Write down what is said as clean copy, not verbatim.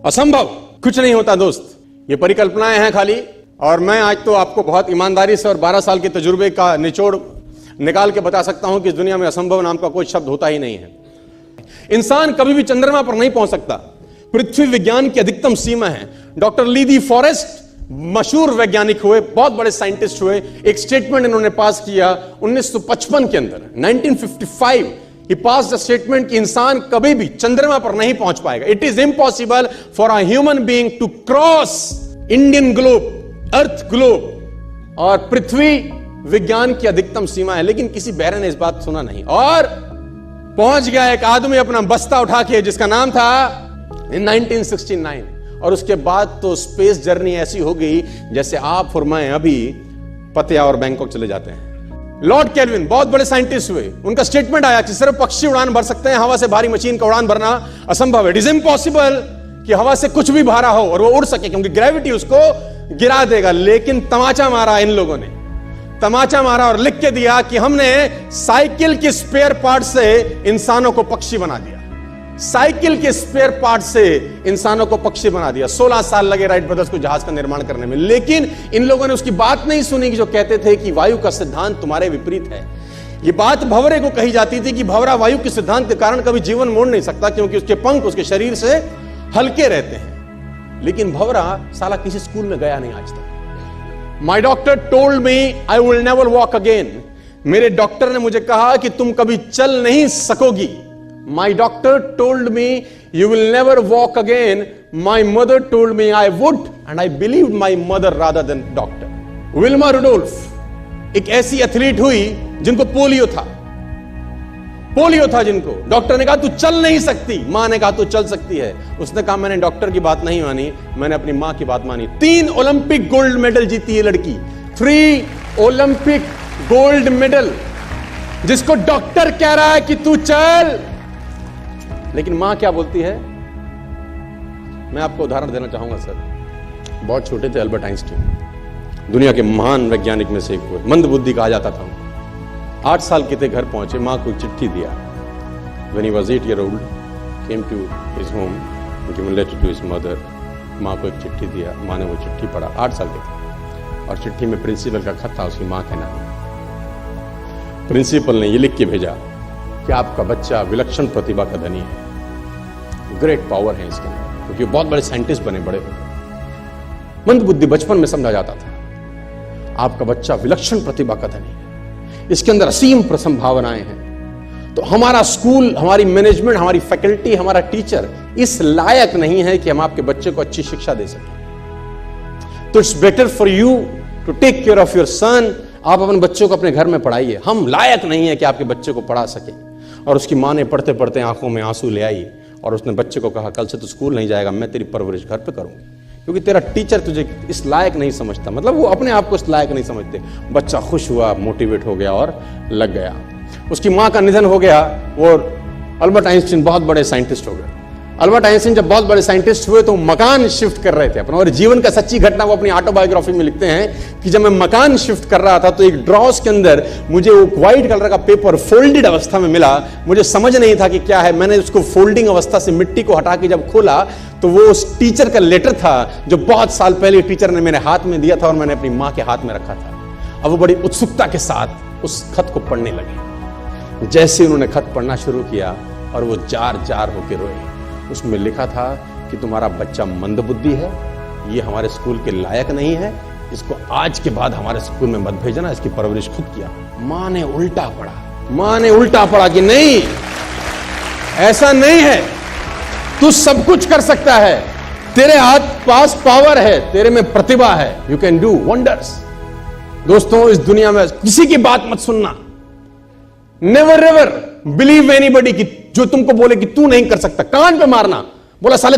असंभव कुछ नहीं होता दोस्त, ये परिकल्पनाएं हैं खाली। और मैं आज तो आपको बहुत ईमानदारी से और 12 साल के तजुर्बे का निचोड़ निकाल के बता सकता हूं कि इस दुनिया में असंभव नाम का कोई शब्द होता ही नहीं है। इंसान कभी भी चंद्रमा पर नहीं पहुंच सकता, पृथ्वी विज्ञान की अधिकतम सीमा है। डॉक्टर ली दी फॉरेस्ट मशहूर वैज्ञानिक हुए, बहुत बड़े साइंटिस्ट हुए। एक स्टेटमेंट इन्होंने पास किया 1955 के अंदर, 1955 ही पास द स्टेटमेंट कि इंसान कभी भी चंद्रमा पर नहीं पहुंच पाएगा। It is impossible for a human being to cross Indian globe, earth globe, और पृथ्वी विज्ञान की अधिकतम सीमा है। लेकिन किसी बहरे ने इस बात सुना नहीं और पहुंच गया एक आदमी अपना बस्ता उठा के, जिसका नाम था इन 1969। और उसके बाद तो स्पेस जर्नी ऐसी हो गई जैसे आप और मैं अभी पतिया और बैंकॉक चले जाते हैं। लॉर्ड केल्विन बहुत बड़े साइंटिस्ट हुए, उनका स्टेटमेंट आया कि सिर्फ पक्षी उड़ान भर सकते हैं, हवा से भारी मशीन का उड़ान भरना असंभव है। इट इज इम्पॉसिबल कि हवा से कुछ भी भारा हो और वो उड़ सके, क्योंकि ग्रेविटी उसको गिरा देगा। लेकिन तमाचा मारा इन लोगों ने, तमाचा मारा और लिख के दिया कि हमने साइकिल के स्पेयर पार्ट से इंसानों को पक्षी बना दिया। साइकिल के स्पेयर पार्ट से इंसानों को पक्षी बना दिया। 16 साल लगे राइट ब्रदर्स को जहाज का निर्माण करने में। लेकिन इन लोगों ने उसकी बात नहीं सुनी कि जो कहते थे कि वायु का सिद्धांत तुम्हारे विपरीत है। यह बात भंवरे को कही जाती थी कि भंवरा वायु के सिद्धांत के कारण कभी जीवन मोड़ नहीं सकता, क्योंकि उसके पंख उसके शरीर से हल्के रहते हैं। लेकिन भंवरा साला किसी स्कूल में गया नहीं आज तक। माई doctor told me I will never walk again. मेरे डॉक्टर ने मुझे कहा कि तुम कभी चल नहीं सकोगी। My doctor told me you will never walk again. My mother told me I would, and I believed my mother rather than doctor. Wilma Rudolph एक ऐसी एथलीट हुई जिनको पोलियो था जिनको डॉक्टर ने कहा तू चल नहीं सकती, मां ने कहा तू चल सकती है। उसने कहा मैंने डॉक्टर की बात नहीं मानी, मैंने अपनी मां की बात मानी। 3 ओलंपिक गोल्ड मेडल जीती है लड़की, 3 ओलंपिक गोल्ड मेडल, जिसको डॉक्टर कह रहा है कि तू चल। लेकिन मां क्या बोलती है? मैं आपको उदाहरण देना चाहूंगा सर। बहुत छोटे थे अल्बर्ट आइंस्टीन, दुनिया के महान वैज्ञानिक में से एक हुए, मंद बुद्धि कहा जाता था। 8 साल के थे, घर पहुंचे, मां को चिट्ठी दिया। When he was 8 year old, came to his home, given a letter to his mother. मां को एक चिट्ठी दिया, मां ने वो चिट्ठी पढ़ा। 8 साल के थे और चिट्ठी में प्रिंसिपल का खत था उसकी मां के नाम। प्रिंसिपल ने ये लिख के भेजा कि आपका बच्चा विलक्षण प्रतिभा का धनी है, ग्रेट पावर है इसके अंदर, क्योंकि बहुत बड़े साइंटिस्ट बने, बड़े हो गए। मंद बुद्धि बचपन में समझा जाता था। आपका बच्चा विलक्षण प्रतिभा का धनी है, इसके अंदर असीम संभावनाएं हैं। तो हमारा स्कूल, हमारी मैनेजमेंट, हमारी फैकल्टी, हमारा टीचर इस लायक नहीं है कि हम आपके बच्चे को अच्छी शिक्षा दे सकें। तो it's better for you to take care of your son. आप अपने बच्चों को अपने घर में पढ़ाइए, हम लायक नहीं है कि आपके बच्चे को पढ़ा सके। और उसकी मां ने पढ़ते पढ़ते आंखों में आंसू ले आई और उसने बच्चे को कहा कल से तू स्कूल नहीं जाएगा, मैं तेरी परवरिश घर पे करूंगी, क्योंकि तेरा टीचर तुझे इस लायक नहीं समझता। मतलब वो अपने आप को इस लायक नहीं समझते। बच्चा खुश हुआ, मोटिवेट हो गया और लग गया। उसकी मां का निधन हो गया, वो अल्बर्ट आइंस्टीन बहुत बड़े साइंटिस्ट हो गए। अल्बर्ट आइंस्टीन जब बहुत बड़े साइंटिस्ट हुए तो मकान शिफ्ट कर रहे थे अपना, और जीवन का सच्ची घटना वो अपनी ऑटोबायोग्राफी में लिखते हैं कि जब मैं मकान शिफ्ट कर रहा था तो एक ड्रॉस के अंदर मुझे वो व्हाइट कलर का पेपर फोल्डेड अवस्था में मिला। मुझे समझ नहीं था कि क्या है। मैंने उसको फोल्डिंग अवस्था से मिट्टी को हटा के जब खोला तो वो उस टीचर का लेटर था जो बहुत साल पहले टीचर ने मेरे हाथ में दिया था और मैंने अपनी मां के हाथ में रखा था। अब वो बड़ी उत्सुकता के साथ उस खत को पढ़ने लगे। जैसे उन्होंने खत पढ़ना शुरू किया और वो जार जार होकर रोए। उसमें लिखा था कि तुम्हारा बच्चा मंदबुद्धि है, ये हमारे स्कूल के लायक नहीं है, इसको आज के बाद हमारे स्कूल में मत भेजना, इसकी परवरिश खुद किया। मां ने उल्टा पढ़ा कि नहीं, ऐसा नहीं है, तू सब कुछ कर सकता है, तेरे हाथ पास पावर है, तेरे में प्रतिभा है, यू कैन डू वंडर्स। दोस्तों, इस दुनिया में किसी की बात मत सुनना। नेवर एवर बिलीव एनीबडी कि जो तुमको बोले कि तू नहीं कर सकता, कान पे मारना, बोला साले